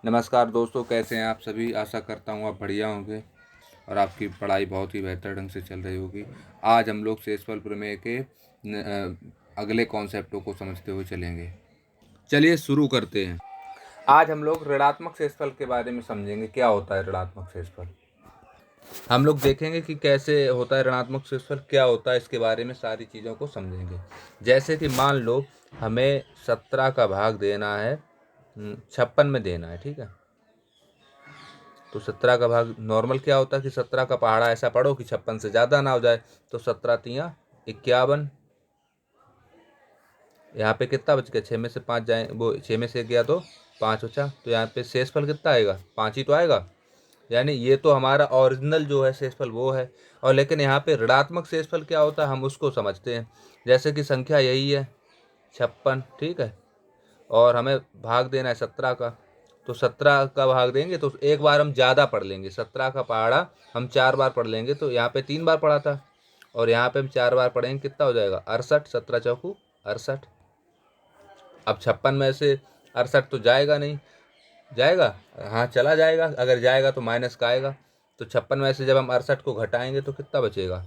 नमस्कार दोस्तों, कैसे हैं आप सभी। आशा करता हूँ आप बढ़िया होंगे और आपकी पढ़ाई बहुत ही बेहतर ढंग से चल रही होगी। आज हम लोग शेषफल प्रमेय के अगले कॉन्सेप्टों को समझते हुए चलेंगे। चलिए शुरू करते हैं। आज हम लोग ऋणात्मक शेषफल के बारे में समझेंगे। क्या होता है ऋणात्मक शेषफल, हम लोग देखेंगे कि कैसे होता है ऋणात्मक शेषफल, क्या होता है, इसके बारे में सारी चीज़ों को समझेंगे। जैसे कि मान लो हमें 17 का भाग देना है 56 में देना है, ठीक है। तो 17 का भाग नॉर्मल क्या होता है कि 17 का पहाड़ा ऐसा पढ़ो कि 56 से ज़्यादा ना हो जाए। तो 17 तियाँ 51, यहाँ पे कितना बच गया, 6 में से 5 जाए, वो 6 में से गया तो 5 बचा। तो यहाँ पे शेषफल कितना आएगा, 5 ही तो आएगा। यानी ये तो हमारा ओरिजिनल जो है शेषफल वो है। और लेकिन यहाँ पे ऋणात्मक शेषफल क्या होता है हम उसको समझते हैं। जैसे कि संख्या यही है 56, ठीक है, और हमें भाग देना है 17 का। तो 17 का भाग देंगे तो एक बार हम ज़्यादा पढ़ लेंगे। 17 का पहाड़ा हम 4 बार पढ़ लेंगे। तो यहाँ पे 3 बार पढ़ा था और यहाँ पे हम 4 बार पढ़ेंगे, कितना हो जाएगा 68। 17 चौकू 68। अब 56 में से 68 तो जाएगा नहीं, जाएगा, हाँ चला जाएगा। अगर जाएगा तो माइनस का आएगा। तो 56 में से जब हम 68 को घटाएंगे तो कितना बचेगा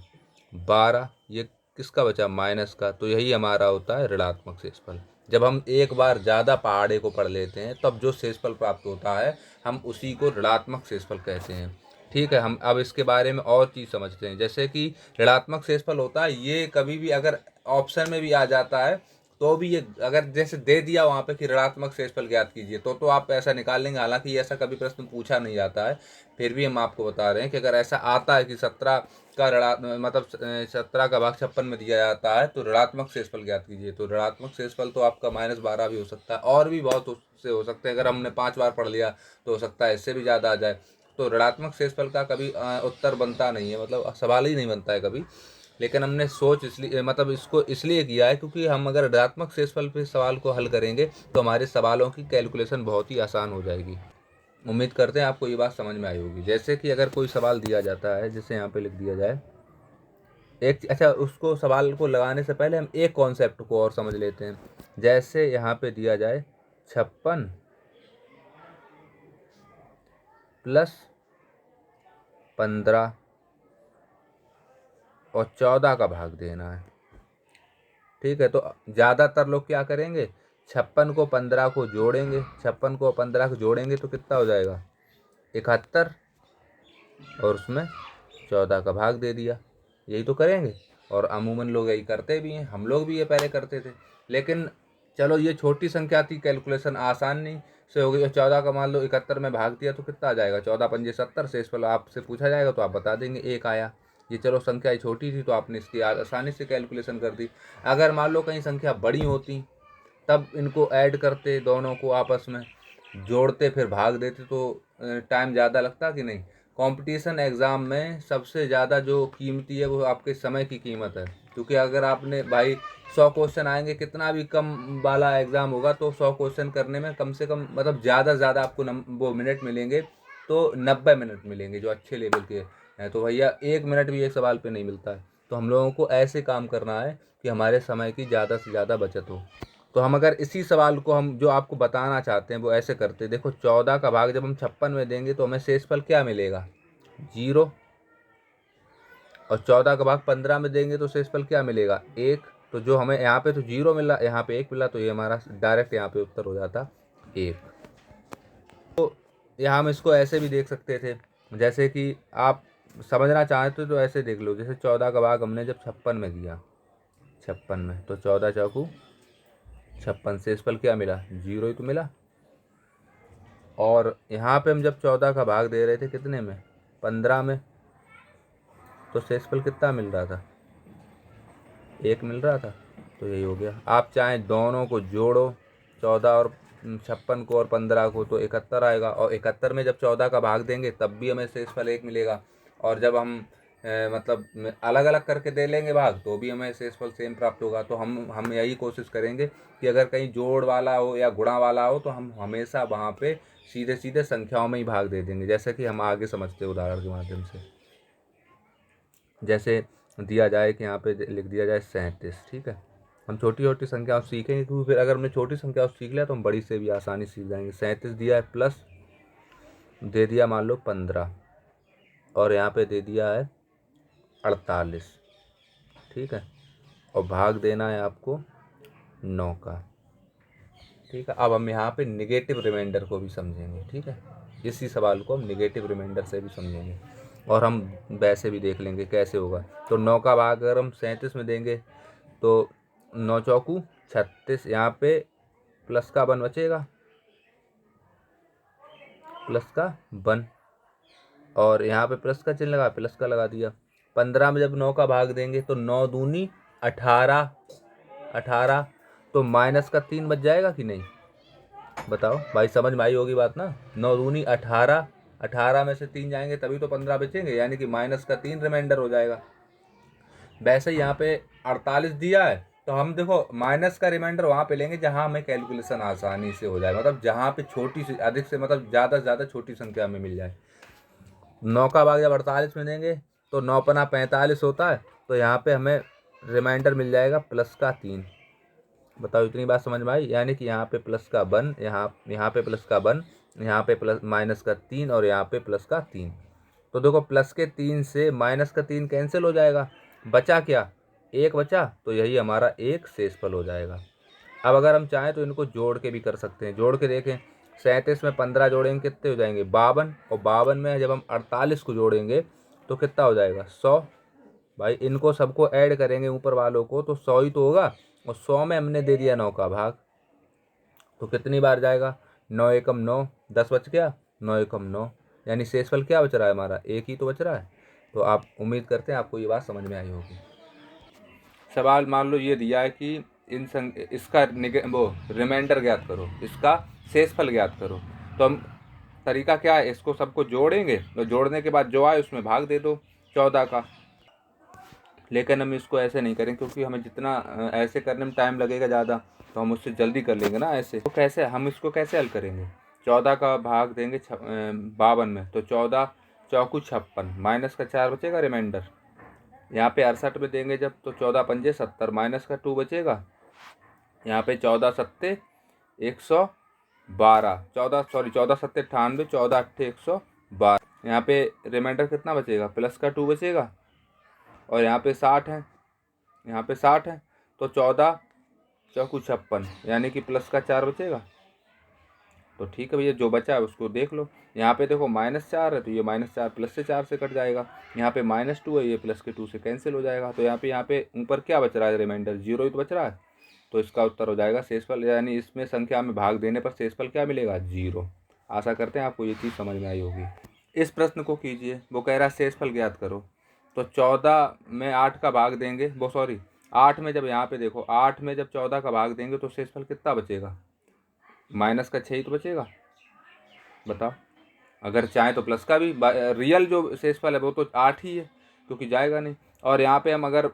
12। ये किसका बचा, माइनस का। तो यही हमारा होता है ऋणात्मक शेषफल। जब हम एक बार ज़्यादा पहाड़े को पढ़ लेते हैं तब जो शेषफल प्राप्त होता है हम उसी को ऋणात्मक शेषफल कहते हैं, ठीक है। हम अब इसके बारे में और चीज़ समझते हैं। जैसे कि ऋणात्मक शेषफल होता है, ये कभी भी अगर ऑप्शन में भी आ जाता है तो भी ये अगर जैसे दे दिया वहाँ पे कि ऋणात्मक शेषफल ज्ञात कीजिए तो आप ऐसा निकाल लेंगे। हालांकि ऐसा कभी प्रश्न पूछा नहीं जाता है, फिर भी हम आपको बता रहे हैं कि अगर ऐसा आता है कि 17 का मतलब 17 का भाग 56 में दिया जाता है तो ऋणात्मक शेषफल ज्ञात कीजिए। तो ऋणात्मक शेषफल तो आपका -12 भी हो सकता है और भी बहुत से हो सकते हैं। अगर हमने 5 बार पढ़ लिया तो हो सकता है इससे भी ज़्यादा आ जाए। तो ऋणात्मक शेषफल का कभी उत्तर बनता नहीं है, मतलब सवाल ही नहीं बनता है कभी। लेकिन हमने सोच इसलिए मतलब इसको इसलिए किया है क्योंकि हम अगर ऋणात्मक शेषफल पे सवाल को हल करेंगे तो हमारे सवालों की कैलकुलेशन बहुत ही आसान हो जाएगी। उम्मीद करते हैं आपको ये बात समझ में आई होगी। जैसे कि अगर कोई सवाल दिया जाता है, जैसे यहाँ पे लिख दिया जाए एक, अच्छा उसको सवाल को लगाने से पहले हम एक कॉन्सेप्ट को और समझ लेते हैं। जैसे यहाँ पे दिया जाए 56 प्लस 15 और 14 का भाग देना है, ठीक है। तो ज़्यादातर लोग क्या करेंगे, 56 को 15 को जोड़ेंगे, 56 को 15 को जोड़ेंगे तो कितना हो जाएगा 71, और उसमें 14 का भाग दे दिया। यही तो करेंगे और अमूमन लोग यही करते भी हैं, हम लोग भी ये पहले करते थे। लेकिन चलो ये छोटी संख्या थी, कैलकुलेशन आसानी से हो गई। और 14 का मान लो 71 में भाग दिया तो कितना आ जाएगा 14 पंजे 70। शेषफल आपसे पूछा जाएगा तो आप बता देंगे 1 आया। ये चलो संख्या छोटी थी तो आपने इसकी आसानी से कैलकुलेशन कर दी। अगर मान लो कहीं संख्या बड़ी होती तब इनको ऐड करते, दोनों को आपस में जोड़ते फिर भाग देते तो टाइम ज़्यादा लगता कि नहीं। कंपटीशन एग्ज़ाम में सबसे ज़्यादा जो कीमती है वो आपके समय की कीमत है। क्योंकि अगर आपने भाई 100 क्वेश्चन आएंगे, कितना भी कम वाला एग्ज़ाम होगा तो 100 क्वेश्चन करने में कम से कम मतलब ज़्यादा से ज़्यादा आपको वो मिनट मिलेंगे तो 90 मिनट मिलेंगे जो अच्छे लेवल के हैं। तो भैया 1 मिनट भी एक सवाल पे नहीं मिलता है। तो हम लोगों को ऐसे काम करना है कि हमारे समय की ज़्यादा से ज़्यादा बचत हो। तो हम अगर इसी सवाल को हम जो आपको बताना चाहते हैं वो ऐसे करते, देखो 14 का भाग जब हम 56 में देंगे तो हमें शेषफल क्या मिलेगा 0, और 14 का भाग 15 में देंगे तो शेषफल क्या मिलेगा 1। तो जो हमें यहाँ पे तो 0 मिला, यहाँ पे 1 मिला, तो ये हमारा डायरेक्ट यहाँ पे उत्तर हो जाता 1। तो यहाँ हम इसको ऐसे भी देख सकते थे, जैसे कि आप समझना चाहते तो ऐसे देख लो। जैसे 14 का भाग हमने जब 56 में दिया, 56 में, तो 14 चौकू 56, शेषफल क्या मिला 0 ही तो मिला। और यहाँ पे हम जब 14 का भाग दे रहे थे कितने में 15 में, तो शेषफल कितना मिल रहा था 1 मिल रहा था। तो यही हो गया। आप चाहें दोनों को जोड़ो, 14 और 56 को और 15 को, तो 71 आएगा। और 71 में जब 14 का भाग देंगे तब भी हमें शेषफल 1 मिलेगा। और जब हम मतलब अलग अलग करके दे लेंगे भाग तो भी हमें शेषफल सेम प्राप्त होगा। तो हम यही कोशिश करेंगे कि अगर कहीं जोड़ वाला हो या गुणा वाला हो तो हम हमेशा वहाँ पे सीधे सीधे संख्याओं में ही भाग दे देंगे। जैसे कि हम आगे समझते हैं उदाहरण के माध्यम से। जैसे दिया जाए कि यहाँ पे लिख दिया जाए 37, ठीक है। हम छोटी छोटी संख्याओं सीखेंगे क्योंकि फिर अगर हमने छोटी संख्याओं सीख लिया तो हम बड़ी से भी आसानी सीख जाएंगे। 37 दिया है प्लस दे दिया मान लो 15 और यहाँ पे दे दिया है 48, ठीक है, और भाग देना है आपको 9 का, ठीक है। अब हम यहाँ पे निगेटिव रिमाइंडर को भी समझेंगे, ठीक है। इसी सवाल को हम निगेटिव रिमाइंडर से भी समझेंगे और हम वैसे भी देख लेंगे कैसे होगा। तो 9 का भाग अगर हम 37 में देंगे तो 9 चौकू 36, यहाँ पे प्लस का 1 बचेगा, प्लस का 1, और यहाँ पे प्लस का चिन्ह लगा, प्लस का लगा दिया। 15 में जब 9 का भाग देंगे तो 9 दूनी 18, 18 तो माइनस का 3 बच जाएगा कि नहीं, बताओ भाई, समझ में आई होगी बात ना। 9 दूनी 18, 18 में से 3 जाएंगे तभी तो 15 बचेंगे, यानी कि माइनस का 3 रिमाइंडर हो जाएगा। वैसे यहाँ पे 48 दिया है तो हम देखो माइनस का रिमाइंडर वहाँ पे लेंगे जहाँ हमें कैलकुलेशन आसानी से हो जाए, मतलब जहाँ पे छोटी से अधिक से मतलब ज़्यादा से ज़्यादा छोटी संख्या में मिल जाए। 9 का भाग जब 48 में देंगे तो 9 पना 45 होता है, तो यहाँ पे हमें रिमाइंडर मिल जाएगा प्लस का 3। बताओ इतनी बात समझ में आई, यानी कि यहाँ पे प्लस का 1, यहाँ पे प्लस का 1, यहाँ पे प्लस माइनस का 3 और यहाँ पे प्लस का 3। तो देखो प्लस के 3 से माइनस का 3 कैंसिल हो जाएगा, बचा क्या, 1 बचा, तो यही हमारा एक शेषफल हो जाएगा। अब अगर हम चाहें तो इनको जोड़ के भी कर सकते हैं, जोड़ के देखें। 37 में 15 जोड़ेंगे कितने हो जाएंगे, 52, और 52 में जब हम 48 को जोड़ेंगे तो कितना हो जाएगा, 100। भाई इनको सबको ऐड करेंगे ऊपर वालों को तो 100 ही तो होगा, और 100 में हमने दे दिया 9 का भाग, तो कितनी बार जाएगा, 9 एकम 9, 10 बच गया, 9 एकम 9, यानी शेषफल क्या बच रहा है हमारा, एक ही तो बच रहा है। तो आप उम्मीद करते हैं आपको ये बात समझ में आई होगी। सवाल मान लो ये दिया है कि इसका वो रिमाइंडर ज्ञात करो, इसका शेषफल ज्ञात करो। तो हम तरीका क्या है, इसको सबको जोड़ेंगे, तो जोड़ने के बाद जो आए उसमें भाग दे दो 14 का। लेकिन हम इसको ऐसे नहीं करें क्योंकि हमें जितना ऐसे करने में टाइम लगेगा ज़्यादा, तो हम उससे जल्दी कर लेंगे ना ऐसे। तो कैसे हम इसको कैसे हल करेंगे, 14 का भाग देंगे 52 में, तो 14 चौकू 56, माइनस का 4 बचेगा रिमाइंडर। यहाँ पे 68 में देंगे जब तो 14 पंजे 70, माइनस का 2 बचेगा। यहाँ पे 14 सत्ते 112, 14 सत्ते 98, 14 अट्ठे 112। यहाँ पे रिमाइंडर कितना बचेगा, प्लस का 2 बचेगा, और यहाँ पे 60 है, यहाँ पे 60 है, तो 14 चौकू 56, यानी कि प्लस का 4 बचेगा। तो ठीक है भैया, जो बचा है उसको देख लो। यहाँ पे देखो -4 है तो ये -4 प्लस से 4 से कट जाएगा। यहाँ पे -2 है, ये प्लस के 2 से कैंसिल हो जाएगा। तो यहाँ पे ऊपर क्या बच रहा है, रिमाइंडर 0 ही तो बच रहा है। तो इसका उत्तर हो जाएगा शेषफल, यानी इसमें संख्या में भाग देने पर शेषफल क्या मिलेगा, 0। आशा करते हैं आपको ये चीज़ समझ में आई होगी। इस प्रश्न को कीजिए, वो कह रहा है शेषफल ज्ञात करो। तो 14 में 8 का भाग देंगे, 8 में जब यहाँ पे देखो 8 में जब 14 का भाग देंगे तो शेषफल कितना बचेगा, माइनस का 6 ही तो बचेगा। बताओ, अगर चाहें तो प्लस का भी, रियल जो शेषफल है वो तो 8 ही है क्योंकि जाएगा नहीं। और यहाँ पे हम अगर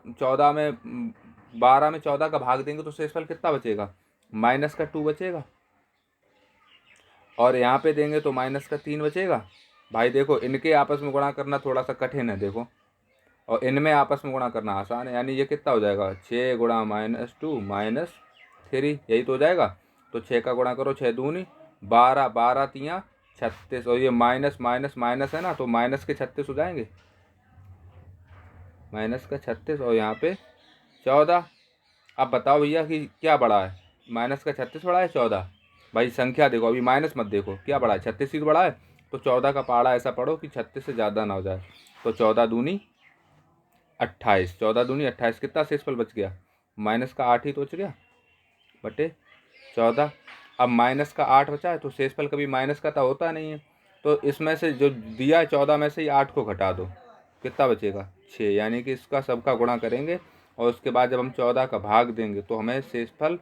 12 में 14 का भाग देंगे तो शेषफल कितना बचेगा, माइनस का 2 बचेगा, और यहाँ पे देंगे तो माइनस का 3 बचेगा। भाई देखो इनके आपस में गुणा करना थोड़ा सा कठिन है देखो, और इनमें आपस में गुणा करना आसान है। यानी ये कितना हो जाएगा, 6 गुणा -2 -3, यही तो हो जाएगा। तो 6 का गुणा करो, 6 दूनी 12, 12 तियाँ 36, और ये माइनस माइनस माइनस है ना, तो माइनस के 36 हो जाएंगे, माइनस का 36, और यहाँ पे 14। अब बताओ भैया कि क्या बड़ा है, माइनस का 36 बड़ा है 14। भाई संख्या देखो, अभी माइनस मत देखो, क्या बड़ा है, 36 ही तो बड़ा है। तो 14 का पहाड़ा ऐसा पढ़ो कि 36 से ज़्यादा ना हो जाए। तो 14 दूनी 28, 14 दूनी 28, कितना शेषफल बच गया, माइनस का 8 ही तो बच गया बटे 14। अब माइनस का 8 बचा है तो शेषफल कभी माइनस का तो होता नहीं है। तो इसमें से जो दिया है 14 में से ही 8 को घटा दो, कितना बचेगा, 6। यानी कि इसका सबका गुणा करेंगे और उसके बाद जब हम 14 का भाग देंगे तो हमें शेषफल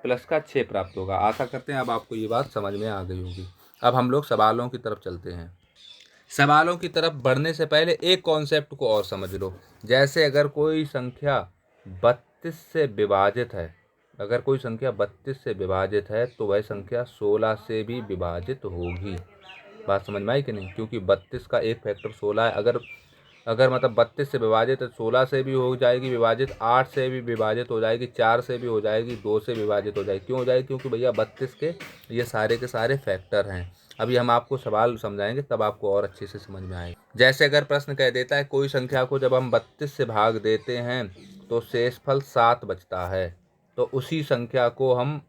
प्लस का 6 प्राप्त होगा। आशा करते हैं अब आपको ये बात समझ में आ गई होगी। अब हम लोग सवालों की तरफ चलते हैं। सवालों की तरफ बढ़ने से पहले एक कॉन्सेप्ट को और समझ लो। जैसे अगर कोई संख्या 32 से विभाजित है, अगर कोई संख्या 32 से विभाजित है तो वह संख्या 16 से भी विभाजित होगी। बात समझ में आई कि नहीं, क्योंकि 32 का एक फैक्टर 16 है। अगर मतलब 32 से विभाजित है, 16 से भी हो जाएगी विभाजित, 8 से भी विभाजित हो जाएगी, 4 से भी हो जाएगी, 2 से विभाजित हो जाएगी। क्यों हो जाएगी, क्योंकि भैया 32 के ये सारे के सारे फैक्टर हैं। अभी हम आपको सवाल समझाएंगे तब आपको और अच्छे से समझ में आएगा। जैसे अगर प्रश्न कह देता है कोई संख्या को जब हम 32 से भाग देते हैं तो शेषफल 7 बचता है, तो उसी संख्या को हम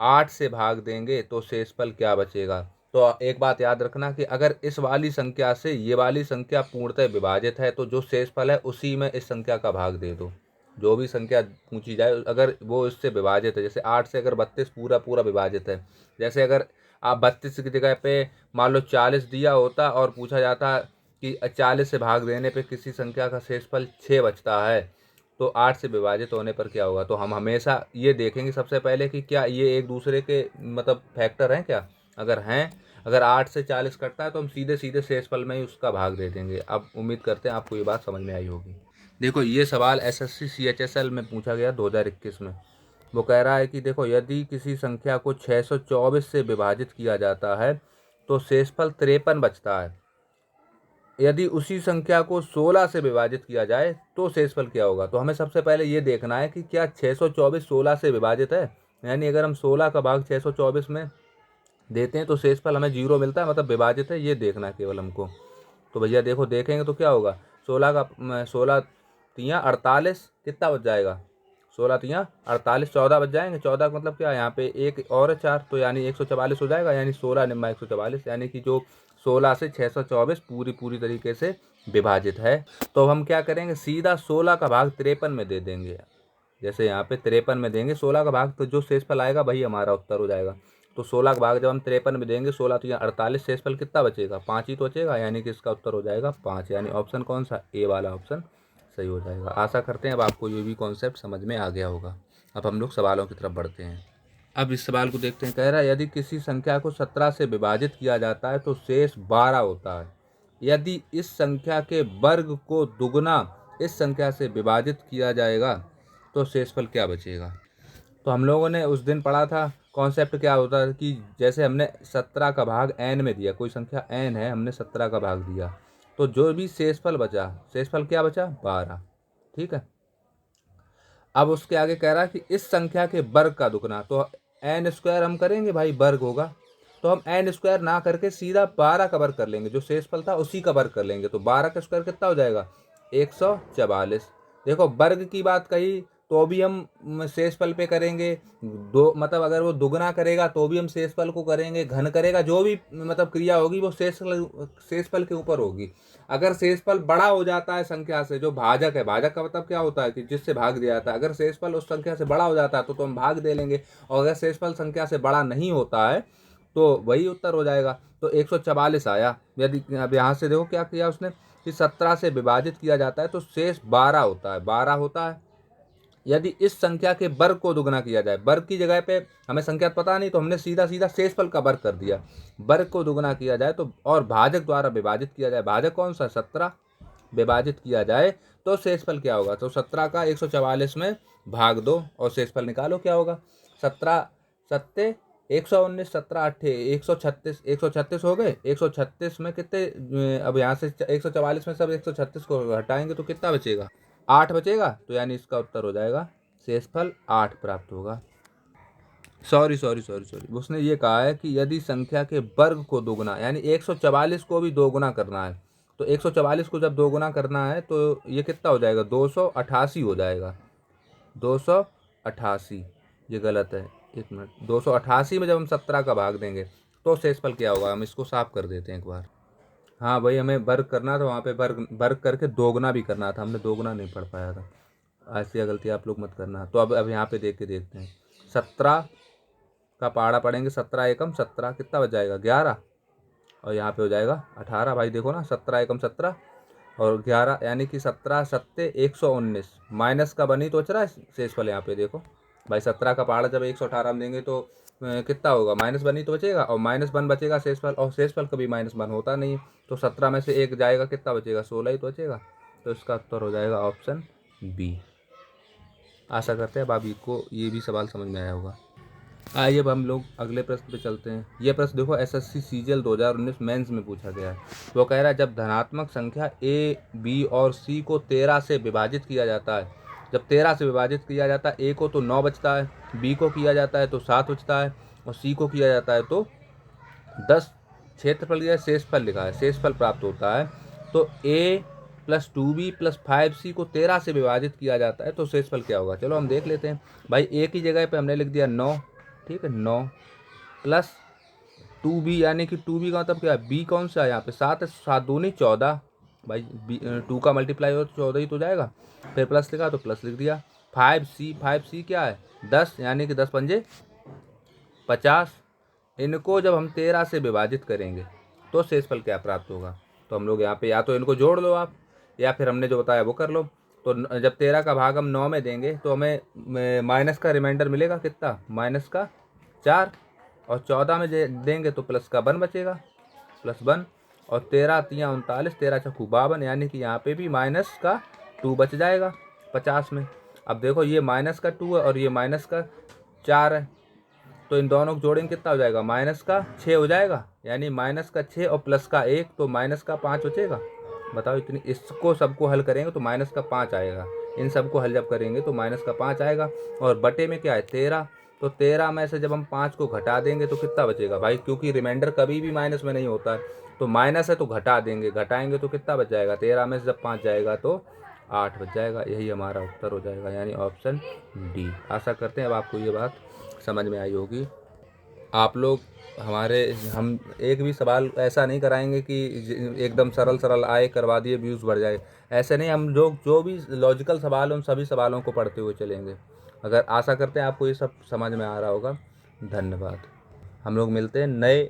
8 से भाग देंगे तो शेषफल क्या बचेगा। तो एक बात याद रखना कि अगर इस वाली संख्या से ये वाली संख्या पूर्णतः विभाजित है तो जो शेषफल है उसी में इस संख्या का भाग दे दो। जो भी संख्या पूछी जाए अगर वो इससे विभाजित है, जैसे 8 से अगर 32 पूरा पूरा विभाजित है, जैसे अगर आप 32 की जगह पे मान लो 40 दिया होता और पूछा जाता कि 40 से भाग देने पे किसी संख्या का शेषफल 6 बचता है, तो 8 से विभाजित होने पर क्या होगा। तो हम हमेशा ये देखेंगे सबसे पहले कि क्या ये एक दूसरे के मतलब फैक्टर हैं क्या। अगर हैं, अगर 8 से 40 कटता है तो हम सीधे सीधे शेषफल में ही उसका भाग दे देंगे। अब उम्मीद करते हैं आपको ये बात समझ में आई होगी। देखो ये सवाल SSC CHSL में पूछा गया 2021 में। वो कह रहा है कि देखो यदि किसी संख्या को 624 से विभाजित किया जाता है तो शेषफल 53 बचता है। यदि उसी संख्या को 16 से विभाजित किया जाए तो शेषफल क्या होगा। तो हमें सबसे पहले ये देखना है कि क्या 624 16 से विभाजित है, यानी अगर हम 16 का भाग 624 में देते हैं तो शेषफल हमें 0 मिलता है, मतलब विभाजित है, ये देखना है केवल हमको। तो भैया देखो देखेंगे तो क्या होगा, 16 तियाँ 48 कितना बच जाएगा, 16 तियाँ 48 14 बच जाएंगे। 14 का मतलब क्या है, यहाँ पे एक और 4 तो यानी 144 हो जाएगा, यानी 16 निम्मा 144, यानी कि जो 16 से 624 पूरी तरीके से विभाजित है। तो हम क्या करेंगे, सीधा 16 का भाग 53 में दे देंगे। जैसे यहाँ पे 53 में देंगे 16 का भाग, तो जो शेषफल आएगा वही हमारा उत्तर हो जाएगा। तो 16 का भाग जब हम 53 में देंगे, 16 तो यहाँ 48, शेषफल कितना बचेगा, 5 ही तो बचेगा, यानी कि इसका उत्तर हो जाएगा 5, यानी ऑप्शन कौन सा, ए वाला ऑप्शन सही हो जाएगा। आशा करते हैं अब आपको ये भी कॉन्सेप्ट समझ में आ गया होगा। अब हम लोग सवालों की तरफ बढ़ते हैं। अब इस सवाल को देखते हैं। कह रहा है यदि किसी संख्या को 17 से विभाजित किया जाता है तो शेष 12 होता है। यदि इस संख्या के वर्ग को दुगना इस संख्या से विभाजित किया जाएगा तो शेषफल क्या बचेगा। तो हम लोगों ने उस दिन पढ़ा था कॉन्सेप्ट क्या होता है कि जैसे हमने 17 का भाग n में दिया, कोई संख्या n है, हमने 17 का भाग दिया, तो जो भी शेषफल बचा, शेषफल क्या बचा, 12। ठीक है। अब उसके आगे कह रहा है कि इस संख्या के वर्ग का दुगना, तो n स्क्वायर हम करेंगे भाई, वर्ग होगा, तो हम n स्क्वायर ना करके सीधा 12 का वर्ग कर लेंगे, जो शेषफल था उसी का वर्ग कर लेंगे। तो 12 का स्क्वायर कितना हो जाएगा, 144। देखो वर्ग की बात कही तो भी हम शेषफल पे करेंगे, दो मतलब अगर वो दुगना करेगा तो भी हम शेषफल को करेंगे, घन करेगा, जो भी मतलब क्रिया होगी वो शेषफल के ऊपर होगी। अगर शेषफल बड़ा हो जाता है संख्या से, जो भाजक है, भाजक का मतलब क्या होता है कि जिससे भाग दिया जाता है, अगर शेषफल उस संख्या से बड़ा हो जाता है तो हम भाग दे लेंगे, और अगर शेषफल संख्या से बड़ा नहीं होता है तो वही उत्तर हो जाएगा। तो 144 आया। यदि अब यहाँ से देखो क्या किया उसने कि 17 से विभाजित किया जाता है तो शेष 12 होता है, 12 होता है। यदि इस संख्या के वर्ग को दुगना किया जाए, वर्ग की जगह पे हमें संख्या पता नहीं तो हमने सीधा सीधा शेषफल का वर्ग कर दिया। वर्ग को दुगना किया जाए तो और भाजक द्वारा विभाजित किया जाए, भाजक कौन सा, 17, विभाजित किया जाए तो शेषफल क्या होगा। तो 17 का 144 में भाग दो और शेषफल निकालो क्या होगा। 17 सत्ते 119, 17 अट्ठे 136, 136 हो गए। 136 में कितने, अब यहाँ से 144 में सब 136 को हटाएंगे तो कितना बचेगा, 8 बचेगा। तो यानी इसका उत्तर हो जाएगा शेषफल 8 प्राप्त होगा। सॉरी, उसने ये कहा है कि यदि संख्या के वर्ग को दोगुना, यानी 144 को भी दोगुना करना है, तो 144 को जब दोगुना करना है तो ये कितना हो जाएगा, 288 हो जाएगा। 288, ये गलत है, एक मिनट। 288 में जब हम 17 का भाग देंगे तो शेषफल क्या होगा, हम इसको साफ कर देते हैं एक बार। हाँ भाई, हमें वर्ग करना था, वहाँ पे वर्ग वर्ग करके दोगुना भी करना था, हमने दोगुना नहीं पढ़ पाया था। ऐसी गलती आप लोग मत करना। तो अब यहाँ पे देख के देखते हैं। 17 का पहाड़ा पढ़ेंगे, 17 एकम 17 कितना बच जाएगा, 11, और यहाँ पे हो जाएगा 18। भाई देखो ना, 17 एकम 17 और 11, यानी कि 17 सत्ते 119, माइनस का बनी तो बच रहा है शेषफल। यहाँ पे देखो भाई, 17 का पहाड़ा जब 118 में देंगे तो कितना होगा, माइनस बनी तो बचेगा, और माइनस बन बचेगा शेषफल, और शेषफल कभी माइनस बन होता नहीं है। तो 17 में से एक जाएगा, कितना बचेगा, 16 ही तो बचेगा। तो इसका उत्तर हो जाएगा ऑप्शन बी। आशा करते हैं भाभी को ये भी सवाल समझ में आया होगा। आइए अब हम लोग अगले प्रश्न पे चलते हैं। ये प्रश्न देखो SSC CGL 2019 मेंस में पूछा गया है। वो कह रहा है जब धनात्मक संख्या A, B और C को 13 से विभाजित किया जाता है, जब 13 से विभाजित किया जाता है, A को तो 9 बचता है, B को किया जाता है तो 7 बचता है, और C को किया जाता है तो 10 क्षेत्रफल या शेषफल लिखा है, शेषफल प्राप्त होता है तो a plus 2b plus 5c को 13 से विभाजित किया जाता है तो शेषफल क्या होगा। चलो हम देख लेते हैं भाई। a की जगह पे हमने लिख दिया 9, ठीक है, 9 प्लस 2b, यानी कि 2b का मतलब क्या है, b कौन सा है यहाँ पे 7 है, 7 दूनी 14 भाई, 2 का मल्टीप्लाई हो तो 14 ही तो जाएगा। फिर प्लस लिखा तो प्लस लिख दिया। 5c क्या है 10, यानी कि 10 पंजे 50। इनको जब हम 13 से विभाजित करेंगे तो शेषफल क्या प्राप्त होगा। तो हम लोग यहाँ पे या तो इनको जोड़ लो आप, या फिर हमने जो बताया वो कर लो। तो जब 13 का भाग हम 9 में देंगे तो हमें माइनस का रिमाइंडर मिलेगा कितना, माइनस का 4, और 14 में देंगे तो प्लस का 1 बचेगा, प्लस 1, और 13 तियाँ 39, 13 चक्कू 52, यानी कि यहाँ पे भी माइनस का 2 बच जाएगा 50 में। अब देखो ये माइनस का 2 है और ये माइनस का 4 है, तो इन दोनों को जोड़ेंगे कितना हो जाएगा, माइनस का 6 हो जाएगा, यानी माइनस का 6 और प्लस का 1 तो माइनस का 5 बचेगा। बताओ इतनी, इसको सबको हल करेंगे तो माइनस का 5 आएगा, इन सबको हल जब करेंगे तो माइनस का 5 आएगा। और बटे में क्या है 13, तो 13 में से जब हम 5 को घटा देंगे तो कितना बचेगा भाई, क्योंकि रिमाइंडर कभी भी माइनस में नहीं होता है, तो माइनस है तो घटा देंगे, घटाएंगे तो कितना बच जाएगा, 13 में से जब 5 जाएगा तो 8 बच जाएगा। यही हमारा उत्तर हो जाएगा, यानी ऑप्शन डी। आशा करते हैं अब आपको ये बात समझ में आई होगी। आप लोग हम एक भी सवाल ऐसा नहीं कराएंगे कि एकदम सरल सरल आए करवा दिए व्यूज़ बढ़ जाए, ऐसे नहीं। हम लोग जो भी लॉजिकल सवाल उन सभी सवालों को पढ़ते हुए चलेंगे। अगर आशा करते हैं आपको ये सब समझ में आ रहा होगा। धन्यवाद। हम लोग मिलते हैं नए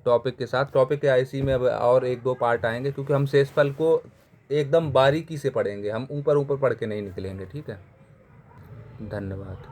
टॉपिक के साथ। टॉपिक के आईसी में अब और 1-2 पार्ट आएंगे, क्योंकि हम शेषफल को एकदम बारीकी से पढ़ेंगे, हम ऊपर ऊपर पढ़ के नहीं निकलेंगे, ठीक है। धन्यवाद।